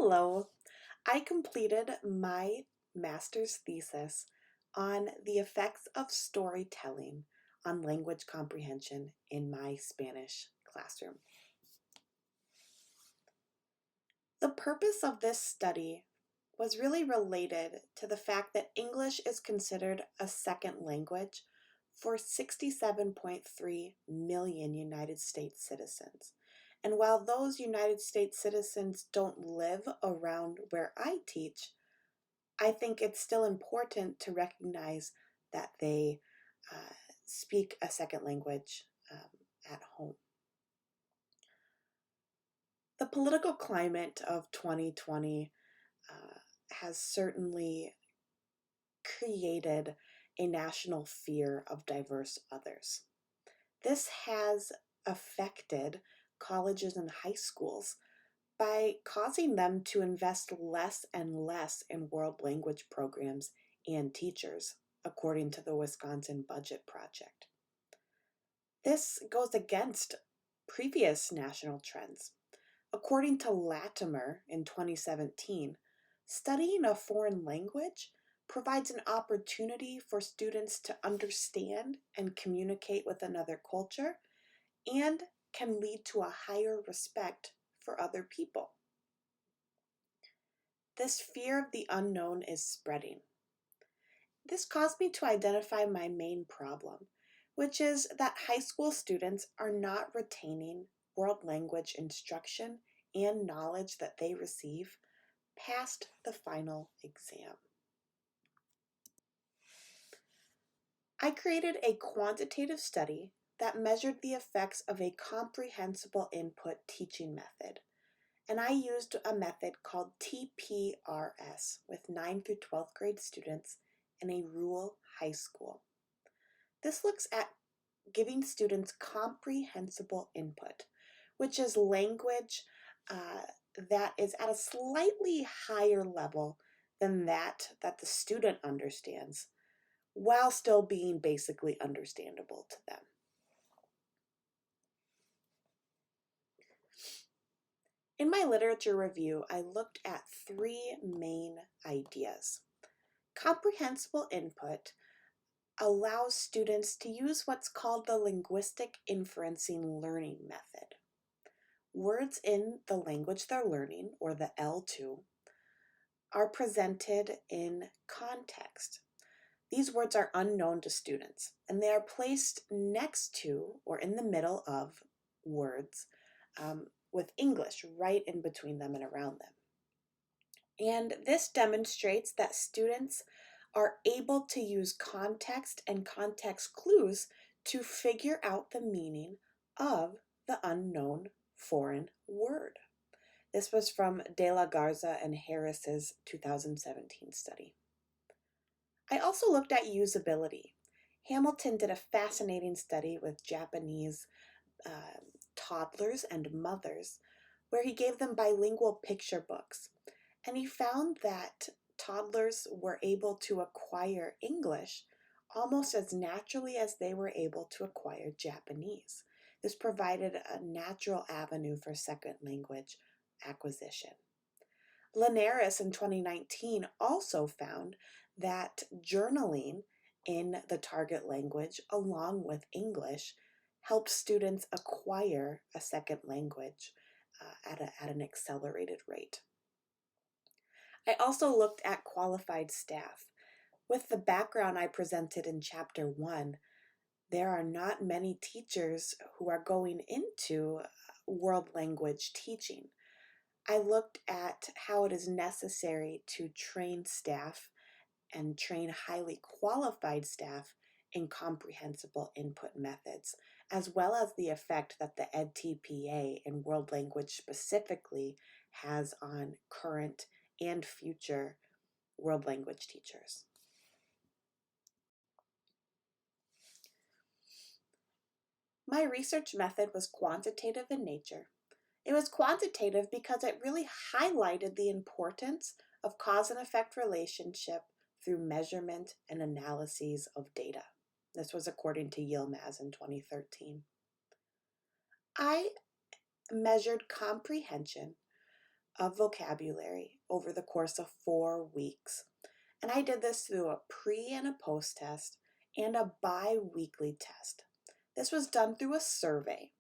Hello. I completed my master's thesis on the effects of storytelling on language comprehension in my Spanish classroom. The purpose of this study was really related to the fact that English is considered a second language for 67.3 million United States citizens. And while those United States citizens don't live around where I teach, I think it's still important to recognize that they speak a second language at home. The political climate of 2020 has certainly created a national fear of diverse others. This has affected colleges and high schools by causing them to invest less and less in world language programs and teachers, according to the Wisconsin Budget Project. This goes against previous national trends. According to Latimer in 2017, studying a foreign language provides an opportunity for students to understand and communicate with another culture and can lead to a higher respect for other people. This fear of the unknown is spreading. This caused me to identify my main problem, which is that high school students are not retaining world language instruction and knowledge that they receive past the final exam. I created a quantitative study that measured the effects of a comprehensible input teaching method, and I used a method called TPRS with 9th through 12th grade students in a rural high school. This looks at giving students comprehensible input, which is language that is at a slightly higher level than that the student understands, while still being basically understandable to them. In my literature review, I looked at three main ideas. Comprehensible input allows students to use what's called the linguistic inferencing learning method. Words in the language they're learning, or the L2, are presented in context. These words are unknown to students, and they are placed next to or in the middle of words with English right in between them and around them. And this demonstrates that students are able to use context and context clues to figure out the meaning of the unknown foreign word. This was from De La Garza and Harris's 2017 study. I also looked at usability. Hamilton did a fascinating study with Japanese toddlers and mothers where he gave them bilingual picture books. And he found that toddlers were able to acquire English almost as naturally as they were able to acquire Japanese. This provided a natural avenue for second language acquisition. Linares in 2019 also found that journaling in the target language along with English helps students acquire a second language at an accelerated rate. I also looked at qualified staff. With the background I presented in Chapter 1, there are not many teachers who are going into world language teaching. I looked at how it is necessary to train staff and train highly qualified staff in comprehensible input methods, as well as the effect that the EdTPA in world language specifically has on current and future world language teachers. My research method was quantitative in nature. It was quantitative because it really highlighted the importance of cause and effect relationship through measurement and analyses of data. This was according to Yilmaz in 2013. I measured comprehension of vocabulary over the course of 4 weeks. And I did this through a pre and a post test and a bi-weekly test. This was done through a survey,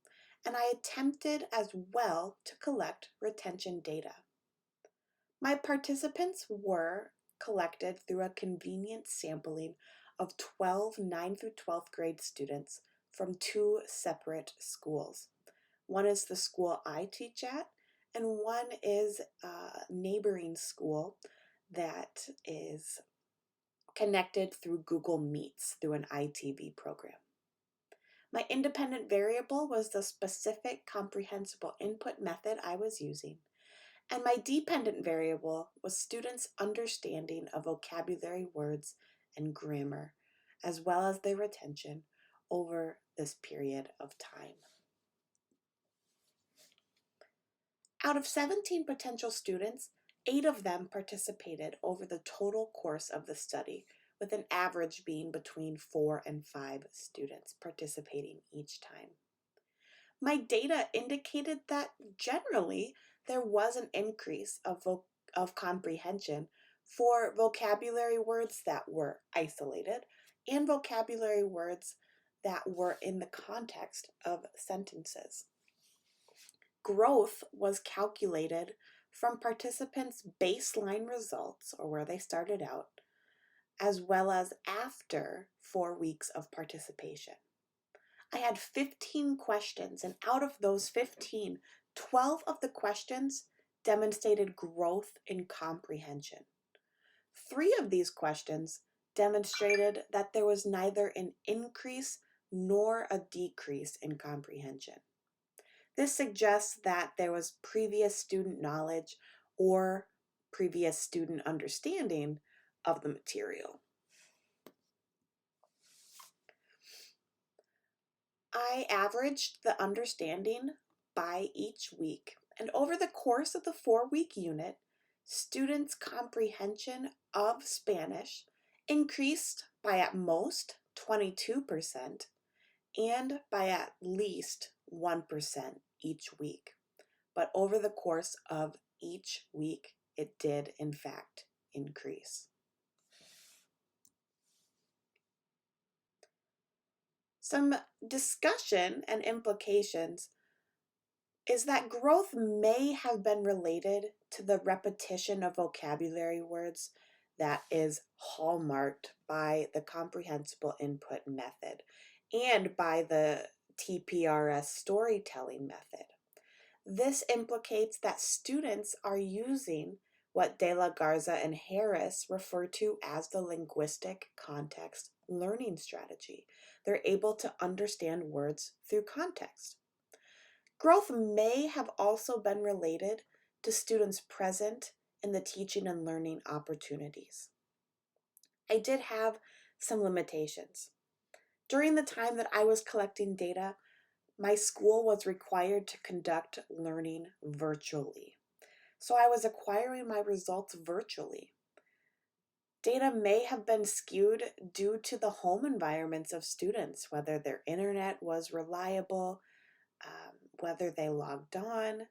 and I attempted as well to collect retention data. My participants were collected through a convenient sampling of 12 9 through 12th grade students from 2 separate schools. One is the school I teach at, and one is a neighboring school that is connected through Google Meets through an ITV program. My independent variable was the specific comprehensible input method I was using, and my dependent variable was students' understanding of vocabulary words and grammar, as well as their retention over this period of time. Out of 17 potential students, 8 of them participated over the total course of the study, with an average being between 4 and 5 students participating each time. My data indicated that generally there was an increase of comprehension for vocabulary words that were isolated and vocabulary words that were in the context of sentences. Growth was calculated from participants' baseline results, or where they started out, as well as after 4 weeks of participation. I had 15 questions, and out of those 15, 12 of the questions demonstrated growth in comprehension. 3 of these questions demonstrated that there was neither an increase nor a decrease in comprehension. This suggests that there was previous student knowledge or previous student understanding of the material. I averaged the understanding by each week, and over the course of the 4-week unit, students' comprehension of Spanish increased by at most 22% and by at least 1% each week. But over the course of each week, it did in fact increase. Some discussion and implications is that growth may have been related to the repetition of vocabulary words that is hallmarked by the comprehensible input method and by the TPRS storytelling method. This implicates that students are using what De La Garza and Harris refer to as the linguistic context learning strategy. They're able to understand words through context. Growth may have also been related to students present in the teaching and learning opportunities. I did have some limitations. During the time that I was collecting data, my school was required to conduct learning virtually. So I was acquiring my results virtually. Data may have been skewed due to the home environments of students, whether their internet was reliable, whether they logged on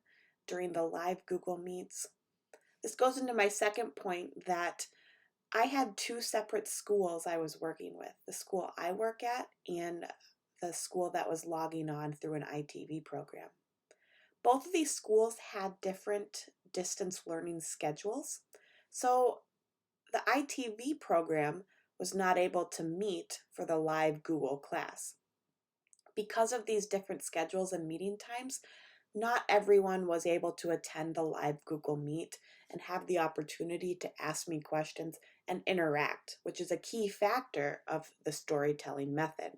during the live Google Meets. This goes into my second point that I had 2 separate schools I was working with, the school I work at and the school that was logging on through an ITV program. Both of these schools had different distance learning schedules, so the ITV program was not able to meet for the live Google class. Because of these different schedules and meeting times, not everyone was able to attend the live Google Meet and have the opportunity to ask me questions and interact, which is a key factor of the storytelling method.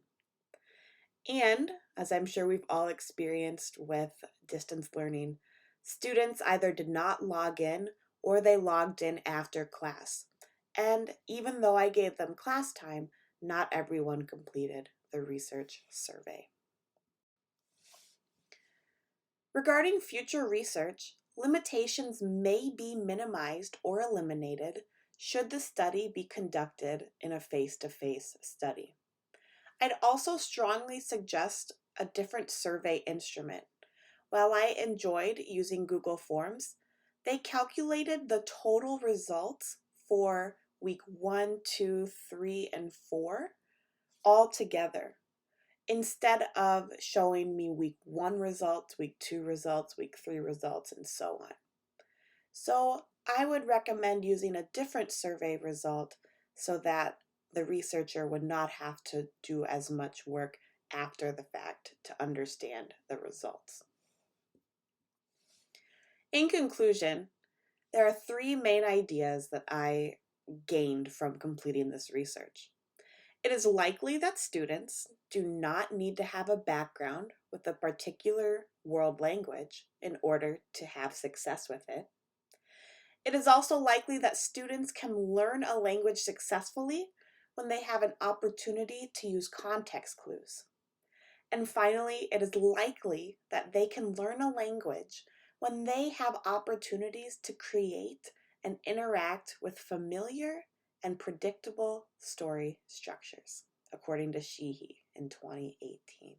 And, as I'm sure we've all experienced with distance learning, students either did not log in or they logged in after class. And even though I gave them class time, not everyone completed the research survey. Regarding future research, limitations may be minimized or eliminated should the study be conducted in a face-to-face study. I'd also strongly suggest a different survey instrument. While I enjoyed using Google Forms, They calculated the total results for week 1, 2, 3, and 4 all together, instead of showing me week 1 results, week 2 results, week 3 results, and so on. So I would recommend using a different survey result so that the researcher would not have to do as much work after the fact to understand the results. In conclusion, there are 3 main ideas that I gained from completing this research. It is likely that students do not need to have a background with a particular world language in order to have success with it. It is also likely that students can learn a language successfully when they have an opportunity to use context clues. And finally, it is likely that they can learn a language when they have opportunities to create and interact with familiar and predictable story structures, according to Sheehy in 2018.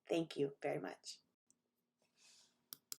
Thank you very much.